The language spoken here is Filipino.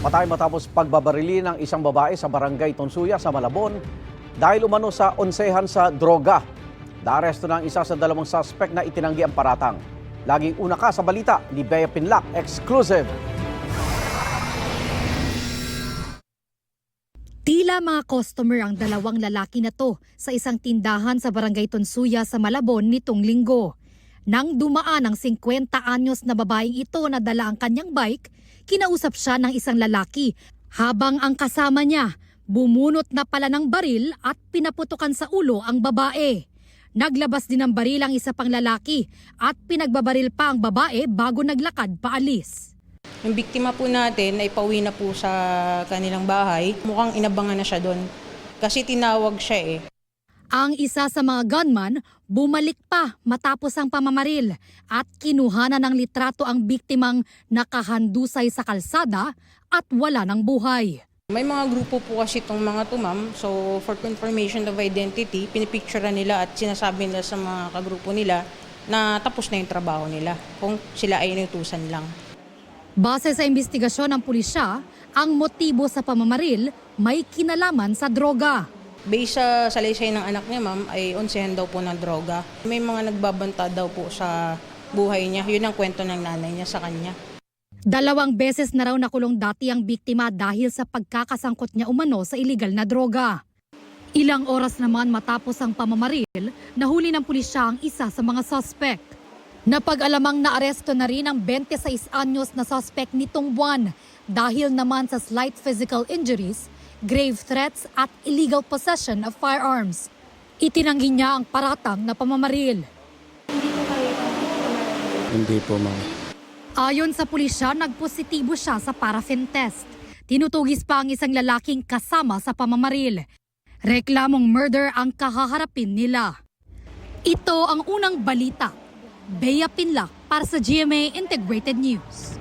Patay matapos pagbabarili ng isang babae sa barangay Tonsuya sa Malabon dahil umano sa onsehan sa droga. Naaresto ng isa sa dalawang suspect na itinanggi ang paratang. Laging una ka sa balita ni Bea Pinlac, exclusive. Tila mga customer ang dalawang lalaki na to sa isang tindahan sa barangay Tonsuya sa Malabon nitong linggo. Nang dumaan ang 50 anyos na babaeng ito na dala ang kanyang bike, kinausap siya ng isang lalaki habang ang kasama niya bumunot na pala ng baril at pinaputukan sa ulo ang babae. Naglabas din ng baril ang isa pang lalaki at pinagbabaril pa ang babae bago naglakad paalis. Yung biktima po natin ay pauwi na po sa kanilang bahay. Mukhang inabangan na siya doon kasi tinawag siya eh. Ang isa sa mga gunman bumalik pa matapos ang pamamaril at kinuhanan ng litrato ang biktimang nakahandusay sa kalsada at wala ng buhay. May mga grupo po kasi itong mga to, ma'am. So for confirmation of identity, pinipicture nila at sinasabi nila sa mga kagrupo nila na tapos na yung trabaho nila kung sila ay inutusan lang. Base sa investigasyon ng pulisya, ang motibo sa pamamaril may kinalaman sa droga. Based sa salaysay ng anak niya, ma'am, ay onsehan daw po ng droga. May mga nagbabanta daw po sa buhay niya. Yun ang kwento ng nanay niya sa kanya. 2 beses na raw nakulong dati ang biktima dahil sa pagkakasangkot niya umano sa iligal na droga. Ilang oras naman matapos ang pamamaril, nahuli ng pulisya ang isa sa mga suspect. Napag-alamang naaresto na rin ang 26 anyos na suspect nitong buwan dahil naman sa slight physical injuries, grave threats at illegal possession of firearms. Itinanggi niya ang paratang na pamamaril. Hindi po, ma'am. Ayon sa pulisya, nagpositibo siya sa paraffin test. Tinutugis pa ang isang lalaking kasama sa pamamaril. Reklamong murder ang kahaharapin nila. Ito ang unang balita. Bea Pinlac para sa GMA Integrated News.